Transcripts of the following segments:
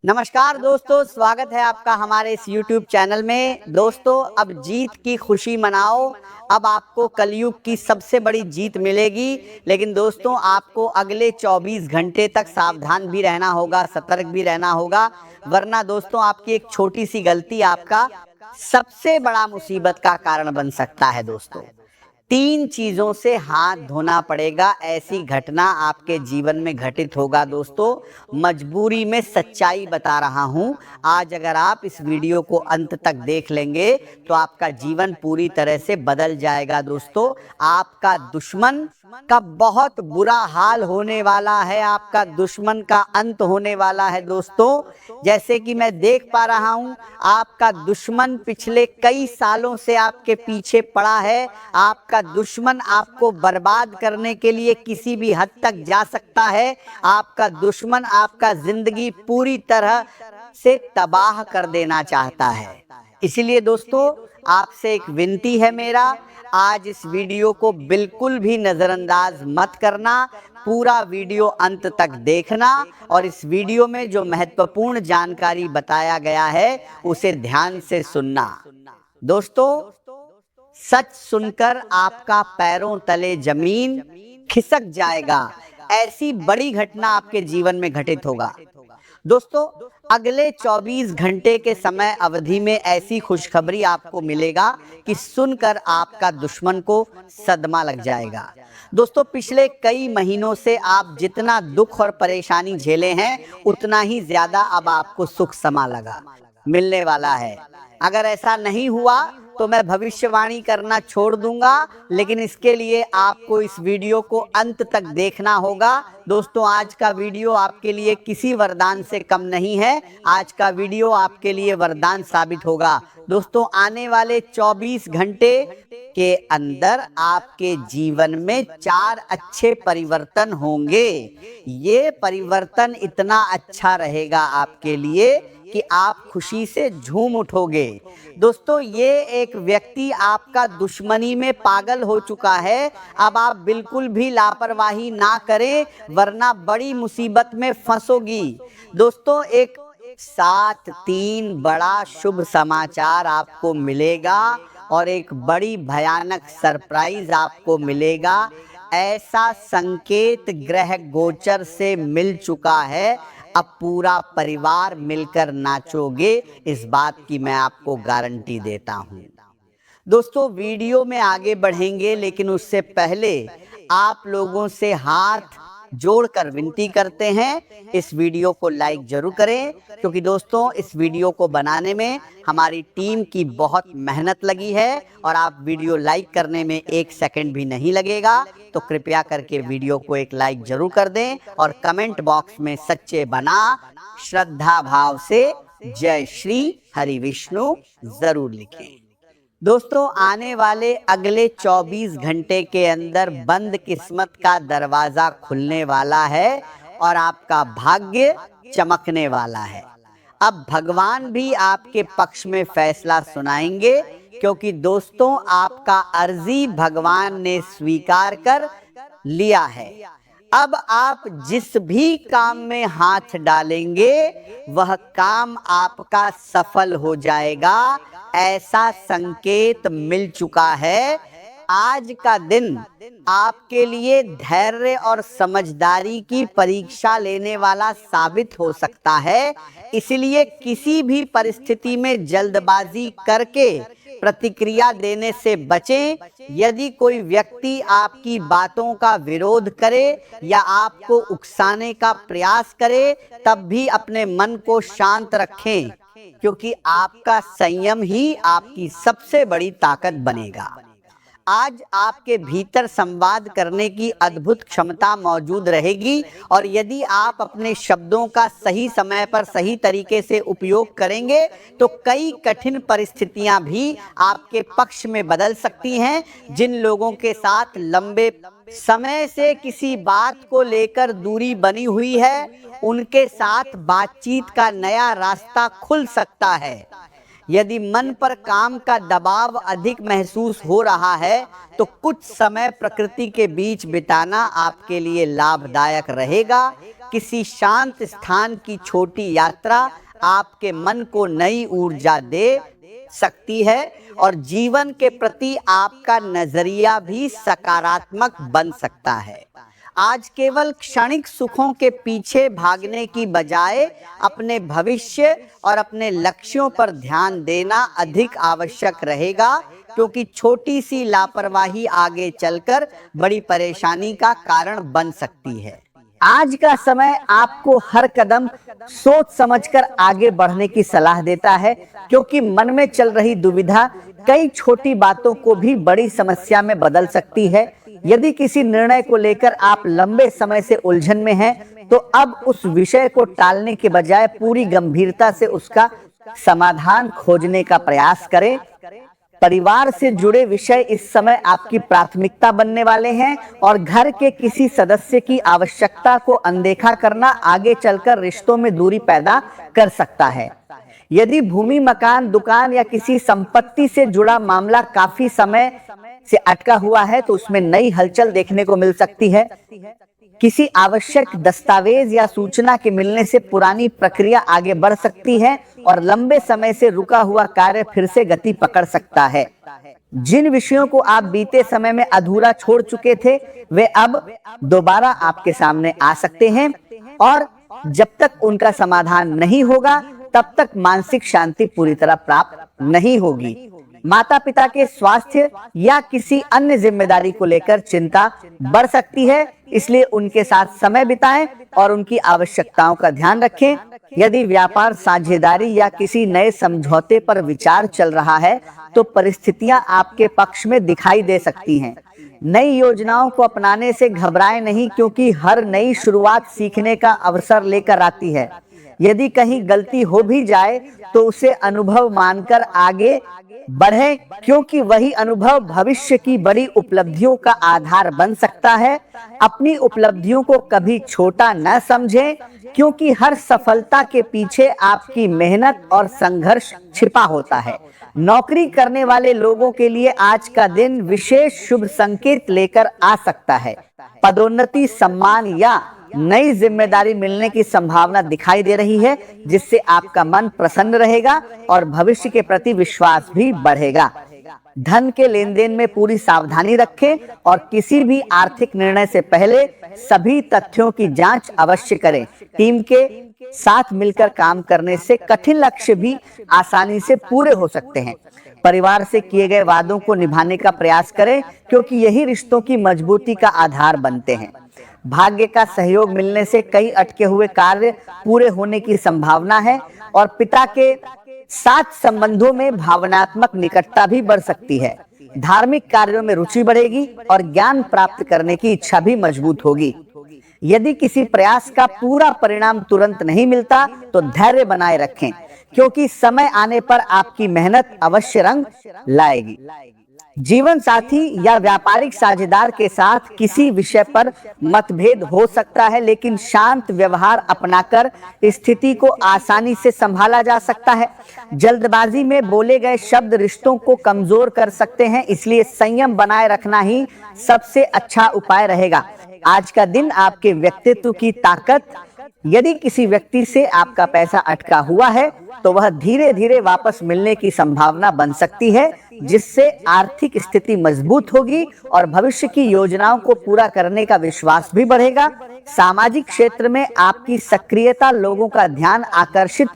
नमस्कार दोस्तों, स्वागत है आपका हमारे इस YouTube चैनल में। दोस्तों, अब जीत की खुशी मनाओ। अब आपको कलयुग की सबसे बड़ी जीत मिलेगी। लेकिन दोस्तों, आपको अगले 24 घंटे तक सावधान भी रहना होगा, सतर्क भी रहना होगा, वरना दोस्तों आपकी एक छोटी सी गलती आपका सबसे बड़ा मुसीबत का कारण बन सकता है। दोस्तों, 3 चीजों से हाथ धोना पड़ेगा, ऐसी घटना आपके जीवन में घटित होगा। दोस्तों, मजबूरी में सच्चाई बता रहा हूं। आज अगर आप इस वीडियो को अंत तक देख लेंगे तो आपका जीवन पूरी तरह से बदल जाएगा। दोस्तों, आपका दुश्मन का बहुत बुरा हाल होने वाला है, आपका दुश्मन का अंत होने वाला है। दोस्तों, जैसे कि मैं देख पा रहा हूं, आपका दुश्मन पिछले कई सालों से आपके पीछे पड़ा है। आपका दुश्मन आपको बर्बाद करने के लिए किसी भी हद तक जा सकता है। आपका दुश्मन आपका जिंदगी पूरी तरह से तबाह कर देना चाहता है। इसलिए दोस्तों, आपसे एक विनती है मेरा, आज इस वीडियो को बिल्कुल भी नजरअंदाज मत करना। पूरा वीडियो अंत तक देखना और इस वीडियो में जो महत्वपूर्ण जानकारी बताया गया है उसे ध्यान से सुनना। दोस्तों, सच सुनकर आपका पैरों तले जमीन खिसक जाएगा। ऐसी बड़ी घटना आपके जीवन में घटित होगा। दोस्तों, अगले 24 घंटे के समय अवधि में ऐसी खुशखबरी आपको मिलेगा कि सुनकर आपका दुश्मन को सदमा लग जाएगा। दोस्तों, पिछले कई महीनों से आप जितना दुख और परेशानी झेले हैं, उतना ही ज्यादा अब आपको सुख समा लगा मिलने वाला है। अगर ऐसा नहीं हुआ तो मैं भविष्यवाणी करना छोड़ दूंगा, लेकिन इसके लिए आपको इस वीडियो को अंत तक देखना होगा। दोस्तों, आज का वीडियो आपके लिए किसी वरदान से कम नहीं है। आज का वीडियो आपके लिए वरदान साबित होगा। दोस्तों, आने वाले 24 घंटे के अंदर आपके जीवन में 4 अच्छे परिवर्तन होंगे। ये परिवर्तन इतना अच्छा रहेगा आपके लिए कि आप खुशी से झूम उठोगे। दोस्तों, ये एक व्यक्ति आपका दुश्मनी में पागल हो चुका है। अब आप बिल्कुल भी लापरवाही ना करें, वरना बड़ी मुसीबत में फंसोगी। दोस्तों, एक साथ 3 बड़ा शुभ समाचार आपको मिलेगा और एक बड़ी भयानक सरप्राइज आपको मिलेगा। ऐसा संकेत ग्रह गोचर से मिल चुका है, अब पूरा परिवार मिलकर नाचोगे, इस बात की मैं आपको गारंटी देता हूं। दोस्तों, वीडियो में आगे बढ़ेंगे, लेकिन उससे पहले आप लोगों से हाथ जोड़कर विनती करते हैं, इस वीडियो को लाइक जरूर करें, क्योंकि दोस्तों इस वीडियो को बनाने में हमारी टीम की बहुत मेहनत लगी है और आप वीडियो लाइक करने में 1 सेकंड भी नहीं लगेगा। तो कृपया करके वीडियो को एक लाइक जरूर कर दें और कमेंट बॉक्स में सच्चे बना श्रद्धा भाव से जय श्री हरि विष्णु जरूर लिखें। दोस्तों, आने वाले अगले 24 घंटे के अंदर बंद किस्मत का दरवाजा खुलने वाला है और आपका भाग्य चमकने वाला है। अब भगवान भी आपके पक्ष में फैसला सुनाएंगे, क्योंकि दोस्तों आपका अर्जी भगवान ने स्वीकार कर लिया है। अब आप जिस भी काम में हाथ डालेंगे वह काम आपका सफल हो जाएगा, ऐसा संकेत मिल चुका है। आज का दिन आपके लिए धैर्य और समझदारी की परीक्षा लेने वाला साबित हो सकता है। इसलिए किसी भी परिस्थिति में जल्दबाजी करके प्रतिक्रिया देने से बचें। यदि कोई व्यक्ति आपकी बातों का विरोध करे या आपको उकसाने का प्रयास करे, तब भी अपने मन को शांत रखें, क्योंकि आपका संयम ही आपकी सबसे बड़ी ताकत बनेगा। आज आपके भीतर संवाद करने की अद्भुत क्षमता मौजूद रहेगी और यदि आप अपने शब्दों का सही समय पर सही तरीके से उपयोग करेंगे तो कई कठिन परिस्थितियां भी आपके पक्ष में बदल सकती हैं। जिन लोगों के साथ लंबे समय से किसी बात को लेकर दूरी बनी हुई है, उनके साथ बातचीत का नया रास्ता खुल सकता है। यदि मन पर काम का दबाव अधिक महसूस हो रहा है तो कुछ समय प्रकृति के बीच बिताना आपके लिए लाभदायक रहेगा। किसी शांत स्थान की छोटी यात्रा आपके मन को नई ऊर्जा दे सकती है और जीवन के प्रति आपका नजरिया भी सकारात्मक बन सकता है। आज केवल क्षणिक सुखों के पीछे भागने की बजाय अपने भविष्य और अपने लक्ष्यों पर ध्यान देना अधिक आवश्यक रहेगा, क्योंकि छोटी सी लापरवाही आगे चलकर बड़ी परेशानी का कारण बन सकती है। आज का समय आपको हर कदम सोच समझकर आगे बढ़ने की सलाह देता है, क्योंकि मन में चल रही दुविधा कई छोटी बातों को भी बड़ी समस्या में बदल सकती है। यदि किसी निर्णय को लेकर आप लंबे समय से उलझन में हैं, तो अब उस विषय को टालने के बजाय पूरी गंभीरता से उसका समाधान खोजने का प्रयास करें। परिवार से जुड़े विषय इस समय आपकी प्राथमिकता बनने वाले हैं और घर के किसी सदस्य की आवश्यकता को अनदेखा करना आगे चलकर रिश्तों में दूरी पैदा कर सकता है। यदि भूमि, मकान, दुकान या किसी संपत्ति से जुड़ा मामला काफी समय से अटका हुआ है, तो उसमें नई हलचल देखने को मिल सकती है। किसी आवश्यक दस्तावेज या सूचना के मिलने से पुरानी प्रक्रिया आगे बढ़ सकती है और लंबे समय से रुका हुआ कार्य फिर से गति पकड़ सकता है। जिन विषयों को आप बीते समय में अधूरा छोड़ चुके थे, वे अब दोबारा आपके सामने आ सकते हैं और जब तक उनका समाधान नहीं होगा, तब तक मानसिक शांति पूरी तरह प्राप्त नहीं होगी। माता पिता के स्वास्थ्य या किसी अन्य जिम्मेदारी को लेकर चिंता बढ़ सकती है, इसलिए उनके साथ समय बिताएं और उनकी आवश्यकताओं का ध्यान रखें। यदि व्यापार, साझेदारी या किसी नए समझौते पर विचार चल रहा है, तो परिस्थितियां आपके पक्ष में दिखाई दे सकती हैं। नई योजनाओं को अपनाने से घबराएं नहीं, क्योंकि हर नई शुरुआत सीखने का अवसर लेकर आती है। यदि कहीं गलती हो भी जाए, तो उसे अनुभव मानकर आगे बढ़ें, क्योंकि वही अनुभव भविष्य की बड़ी उपलब्धियों का आधार बन सकता है। अपनी उपलब्धियों को कभी छोटा न समझें, क्योंकि हर सफलता के पीछे आपकी मेहनत और संघर्ष छिपा होता है। नौकरी करने वाले लोगों के लिए आज का दिन विशेष शुभ संकेत लेकर आ सकता है। पदोन्नति, सम्मान या नई जिम्मेदारी मिलने की संभावना दिखाई दे रही है, जिससे आपका मन प्रसन्न रहेगा और भविष्य के प्रति विश्वास भी बढ़ेगा। धन के लेन देन में पूरी सावधानी रखें और किसी भी आर्थिक निर्णय से पहले सभी तथ्यों की जांच अवश्य करें। टीम के साथ मिलकर काम करने से कठिन लक्ष्य भी आसानी से पूरे हो सकते हैं। परिवार से किए गए वादों को निभाने का प्रयास करें, क्योंकि यही रिश्तों की मजबूती का आधार बनते हैं। भाग्य का सहयोग मिलने से कई अटके हुए कार्य पूरे होने की संभावना है और पिता के साथ संबंधों में भावनात्मक निकटता भी बढ़ सकती है। धार्मिक कार्यों में रुचि बढ़ेगी और ज्ञान प्राप्त करने की इच्छा भी मजबूत होगी। यदि किसी प्रयास का पूरा परिणाम तुरंत नहीं मिलता, तो धैर्य बनाए रखें, क्योंकि समय आने पर आपकी मेहनत अवश्य रंग लाएगी। जीवन साथी या व्यापारिक साझेदार के साथ किसी विषय पर मतभेद हो सकता है, लेकिन शांत व्यवहार अपनाकर स्थिति को आसानी से संभाला जा सकता है। जल्दबाजी में बोले गए शब्द रिश्तों को कमजोर कर सकते हैं, इसलिए संयम बनाए रखना ही सबसे अच्छा उपाय रहेगा। आज का दिन आपके व्यक्तित्व की ताकत, यदि किसी व्यक्ति से आपका पैसा अटका हुआ है, तो वह धीरे धीरे वापस मिलने की संभावना बन सकती है, जिससे आर्थिक स्थिति मजबूत होगी और भविष्य की योजनाओं को पूरा करने का विश्वास भी बढ़ेगा। सामाजिक क्षेत्र में आपकी सक्रियता लोगों का ध्यान आकर्षित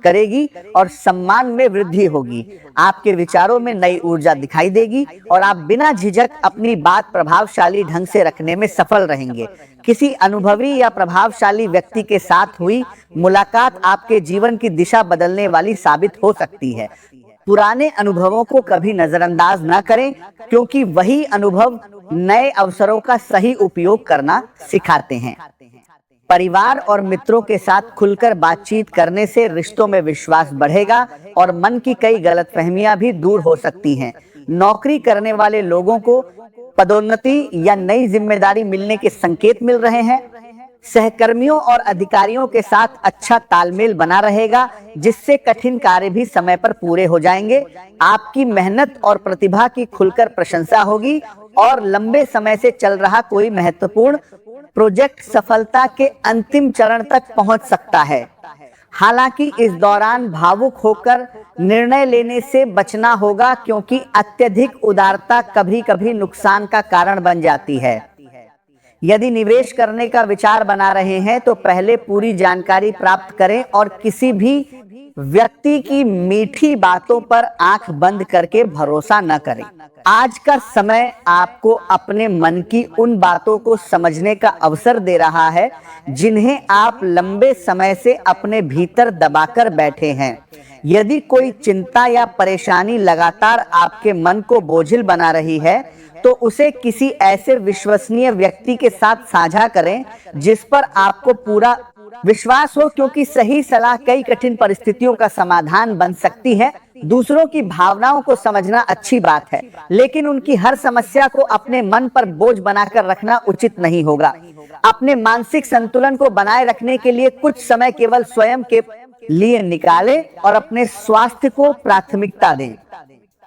करेगी और सम्मान में वृद्धि होगी। आपके विचारों में नई ऊर्जा दिखाई देगी और आप बिना झिझक अपनी बात प्रभावशाली ढंग से रखने में सफल रहेंगे। किसी अनुभवी या प्रभावशाली व्यक्ति के साथ हुई मुलाकात आपके जीवन की दिशा बदलने वाली साबित हो सकती है। पुराने अनुभवों को कभी नजरअंदाज न करें, क्योंकि वही अनुभव नए अवसरों का सही उपयोग करना सिखाते हैं। परिवार और मित्रों के साथ खुलकर बातचीत करने से रिश्तों में विश्वास बढ़ेगा और मन की कई गलतफहमियां भी दूर हो सकती हैं। नौकरी करने वाले लोगों को पदोन्नति या नई जिम्मेदारी मिलने के संकेत मिल रहे हैं। सहकर्मियों और अधिकारियों के साथ अच्छा तालमेल बना रहेगा, जिससे कठिन कार्य भी समय पर पूरे हो जाएंगे। आपकी मेहनत और प्रतिभा की खुलकर प्रशंसा होगी और लंबे समय से चल रहा कोई महत्वपूर्ण प्रोजेक्ट सफलता के अंतिम चरण तक पहुंच सकता है। हालांकि इस दौरान भावुक होकर निर्णय लेने से बचना होगा, क्योंकि अत्यधिक उदारता कभी कभी नुकसान का कारण बन जाती है। यदि निवेश करने का विचार बना रहे हैं तो पहले पूरी जानकारी प्राप्त करें और किसी भी व्यक्ति की मीठी बातों पर आंख बंद करके भरोसा न करें। आज का समय आपको अपने मन की उन बातों को समझने का अवसर दे रहा है जिन्हें आप लंबे समय से अपने भीतर दबाकर बैठे हैं। यदि कोई चिंता या परेशानी लगातार आपके मन को बोझिल बना रही है तो उसे किसी ऐसे विश्वसनीय व्यक्ति के साथ साझा करें जिस पर आपको पूरा विश्वास हो, क्योंकि सही सलाह कई कठिन परिस्थितियों का समाधान बन सकती है। दूसरों की भावनाओं को समझना अच्छी बात है, लेकिन उनकी हर समस्या को अपने मन पर बोझ बनाकर रखना उचित नहीं होगा। अपने मानसिक संतुलन को बनाए रखने के लिए कुछ समय केवल स्वयं के लिए निकालें और अपने स्वास्थ्य को प्राथमिकता दें।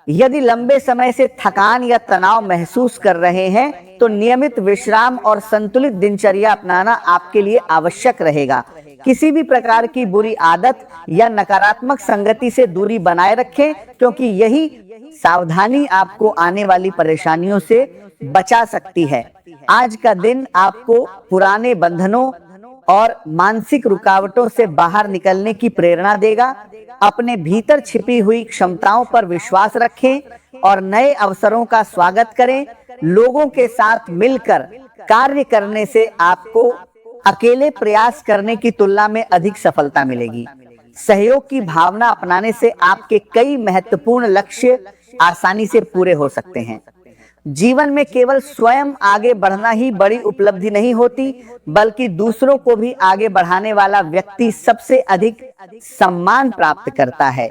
यदि लंबे समय से थकान या तनाव महसूस कर रहे हैं तो नियमित विश्राम और संतुलित दिनचर्या अपनाना आपके लिए आवश्यक रहेगा। किसी भी प्रकार की बुरी आदत या नकारात्मक संगति से दूरी बनाए रखें, क्योंकि यही सावधानी आपको आने वाली परेशानियों से बचा सकती है। आज का दिन आपको पुराने बंधनों और मानसिक रुकावटों से बाहर निकलने की प्रेरणा देगा। अपने भीतर छिपी हुई क्षमताओं पर विश्वास रखें और नए अवसरों का स्वागत करें। लोगों के साथ मिलकर कार्य करने से आपको अकेले प्रयास करने की तुलना में अधिक सफलता मिलेगी। सहयोग की भावना अपनाने से आपके कई महत्वपूर्ण लक्ष्य आसानी से पूरे हो सकते हैं। जीवन में केवल स्वयं आगे बढ़ना ही बड़ी उपलब्धि नहीं होती, बल्कि दूसरों को भी आगे बढ़ाने वाला व्यक्ति सबसे अधिक सम्मान प्राप्त करता है।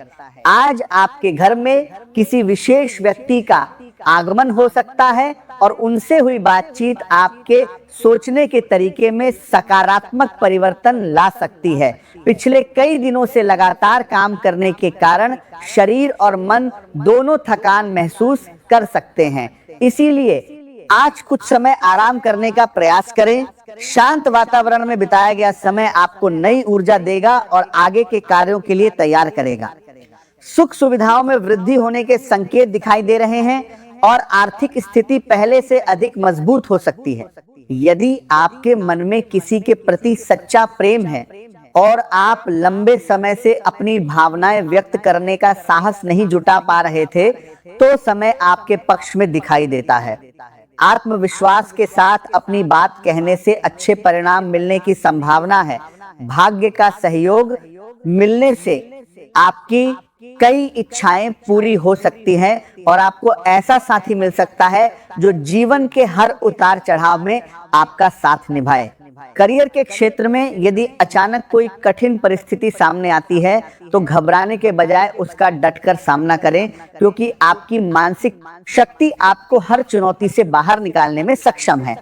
आज आपके घर में किसी विशेष व्यक्ति का आगमन हो सकता है और उनसे हुई बातचीत आपके सोचने के तरीके में सकारात्मक परिवर्तन ला सकती है। पिछले कई दिनों से लगातार काम करने के कारण शरीर और मन दोनों थकान महसूस कर सकते हैं, इसीलिए आज कुछ समय आराम करने का प्रयास करें। शांत वातावरण में बिताया गया समय आपको नई ऊर्जा देगा और आगे के कार्यों के लिए तैयार करेगा। सुख सुविधाओं में वृद्धि होने के संकेत दिखाई दे रहे हैं और आर्थिक स्थिति पहले से अधिक मजबूत हो सकती है। यदि आपके मन में किसी के प्रति सच्चा प्रेम है और आप लंबे समय से अपनी भावनाएं व्यक्त करने का साहस नहीं जुटा पा रहे थे, तो समय आपके पक्ष में दिखाई देता है। आत्मविश्वास के साथ अपनी बात कहने से अच्छे परिणाम मिलने की संभावना है। भाग्य का सहयोग मिलने से आपकी कई इच्छाएं पूरी हो सकती हैं और आपको ऐसा साथी मिल सकता है जो जीवन के हर उतार चढ़ाव में आपका साथ निभाए। करियर के क्षेत्र में यदि अचानक कोई कठिन परिस्थिति सामने आती है तो घबराने के बजाय उसका डटकर सामना करें, क्योंकि आपकी मानसिक शक्ति आपको हर चुनौती से बाहर निकालने में सक्षम है।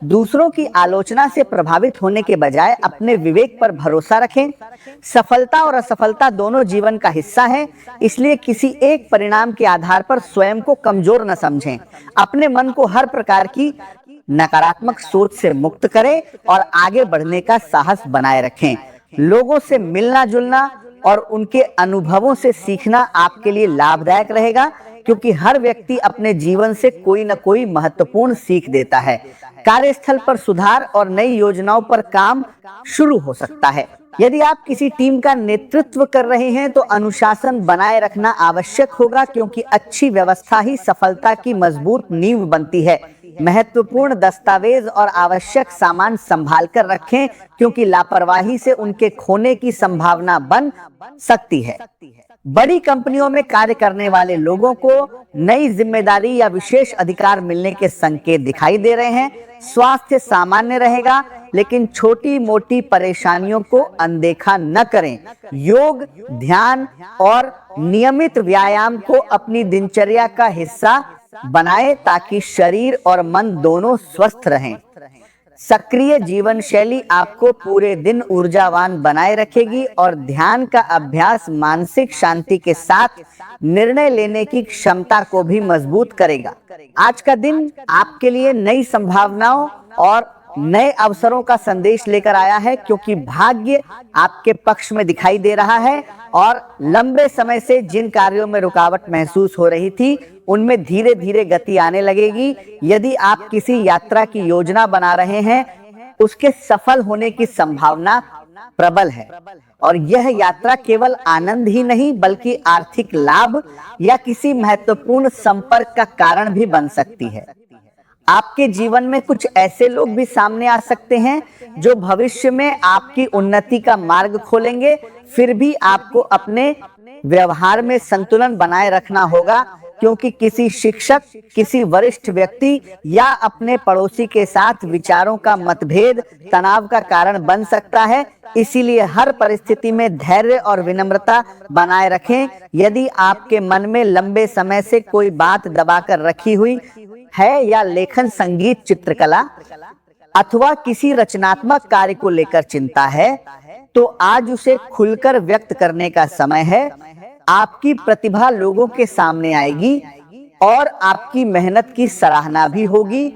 दूसरों की आलोचना से प्रभावित होने के बजाय अपने विवेक पर भरोसा रखें। सफलता और असफलता दोनों जीवन का हिस्सा है, इसलिए किसी एक परिणाम के आधार पर स्वयं को कमजोर न समझें। अपने मन को हर प्रकार की नकारात्मक सोच से मुक्त करें और आगे बढ़ने का साहस बनाए रखें। लोगों से मिलना जुलना और उनके अनुभवों से सीखना आपके लिए लाभदायक रहेगा, क्योंकि हर व्यक्ति अपने जीवन से कोई न कोई महत्वपूर्ण सीख देता है। कार्यस्थल पर सुधार और नई योजनाओं पर काम शुरू हो सकता है। यदि आप किसी टीम का नेतृत्व कर रहे हैं तो अनुशासन बनाए रखना आवश्यक होगा, क्योंकि अच्छी व्यवस्था ही सफलता की मजबूत नींव बनती है। महत्वपूर्ण दस्तावेज और आवश्यक सामान संभाल कर रखें, क्योंकि लापरवाही से उनके खोने की संभावना बन सकती है। बड़ी कंपनियों में कार्य करने वाले लोगों को नई जिम्मेदारी या विशेष अधिकार मिलने के संकेत दिखाई दे रहे हैं। स्वास्थ्य सामान्य रहेगा, लेकिन छोटी मोटी परेशानियों को अनदेखा न करें। योग, ध्यान और नियमित व्यायाम को अपनी दिनचर्या का हिस्सा बनाएं, ताकि शरीर और मन दोनों स्वस्थ रहें। सक्रिय जीवन शैली आपको पूरे दिन ऊर्जावान बनाए रखेगी और ध्यान का अभ्यास मानसिक शांति के साथ निर्णय लेने की क्षमता को भी मजबूत करेगा। आज का दिन आपके लिए नई संभावनाओं और नए अवसरों का संदेश लेकर आया है, क्योंकि भाग्य आपके पक्ष में दिखाई दे रहा है और लंबे समय से जिन कार्यों में रुकावट महसूस हो रही थी उनमें धीरे धीरे गति आने लगेगी। यदि आप किसी यात्रा की योजना बना रहे हैं, उसके सफल होने की संभावना प्रबल है और यह यात्रा केवल आनंद ही नहीं बल्कि आर्थिक लाभ या किसी महत्वपूर्ण संपर्क का कारण भी बन सकती है। आपके जीवन में कुछ ऐसे लोग भी सामने आ सकते हैं जो भविष्य में आपकी उन्नति का मार्ग खोलेंगे। फिर भी आपको अपने व्यवहार में संतुलन बनाए रखना होगा, क्योंकि किसी शिक्षक, किसी वरिष्ठ व्यक्ति या अपने पड़ोसी के साथ विचारों का मतभेद तनाव का कारण बन सकता है। इसीलिए हर परिस्थिति में धैर्य और विनम्रता बनाए रखें। यदि आपके मन में लंबे समय से कोई बात दबाकर रखी हुई है या लेखन, संगीत, चित्रकला अथवा किसी रचनात्मक कार्य को लेकर चिंता है, तो आज उसे खुलकर व्यक्त करने का समय है। आपकी प्रतिभा लोगों के सामने आएगी और आपकी मेहनत की सराहना भी होगी।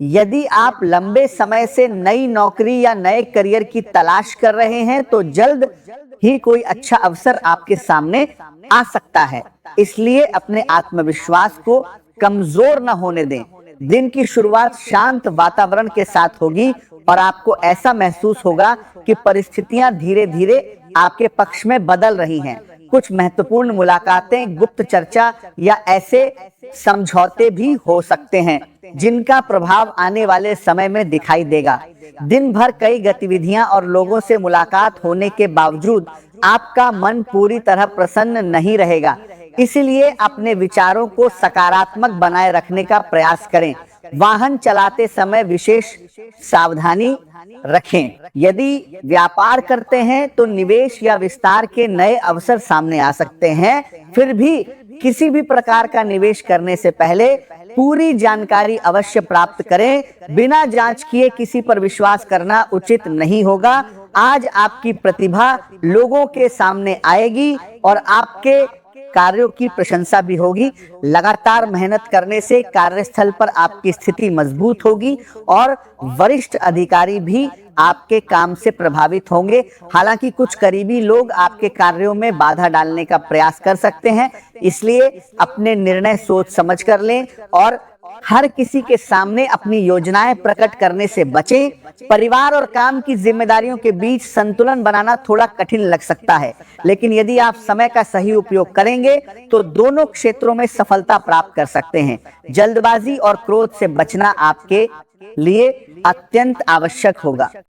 यदि आप लंबे समय से नई नौकरी या नए करियर की तलाश कर रहे हैं, तो जल्द ही कोई अच्छा अवसर आपके सामने आ सकता है। इसलिए अपने आत्मविश्वास को कमजोर न होने दें। दिन की शुरुआत शांत वातावरण के साथ होगी और आपको ऐसा महसूस होगा कि परिस्थितियां धीरे धीरे आपके पक्ष में बदल रही हैं। कुछ महत्वपूर्ण मुलाकातें, गुप्त चर्चा या ऐसे समझौते भी हो सकते हैं जिनका प्रभाव आने वाले समय में दिखाई देगा। दिन भर कई गतिविधियां और लोगों से मुलाकात होने के बावजूद आपका मन पूरी तरह प्रसन्न नहीं रहेगा। इसलिए अपने विचारों को सकारात्मक बनाए रखने का प्रयास करें। वाहन चलाते समय विशेष सावधानी रखें। यदि व्यापार करते हैं तो निवेश या विस्तार के नए अवसर सामने आ सकते हैं। फिर भी किसी भी प्रकार का निवेश करने से पहले पूरी जानकारी अवश्य प्राप्त करें। बिना जांच किए किसी पर विश्वास करना उचित नहीं होगा। आज आपकी प्रतिभा लोगों के सामने आएगी और आपके कार्यों की प्रशंसा भी होगी। लगातार मेहनत करने से कार्यस्थल पर आपकी स्थिति मजबूत होगी और वरिष्ठ अधिकारी भी आपके काम से प्रभावित होंगे। हालांकि कुछ करीबी लोग आपके कार्यों में बाधा डालने का प्रयास कर सकते हैं, इसलिए अपने निर्णय सोच समझ कर लें और हर किसी के सामने अपनी योजनाएं प्रकट करने से बचें। परिवार और काम की जिम्मेदारियों के बीच संतुलन बनाना थोड़ा कठिन लग सकता है, लेकिन यदि आप समय का सही उपयोग करेंगे तो दोनों क्षेत्रों में सफलता प्राप्त कर सकते हैं। जल्दबाजी और क्रोध से बचना आपके लिए अत्यंत आवश्यक होगा।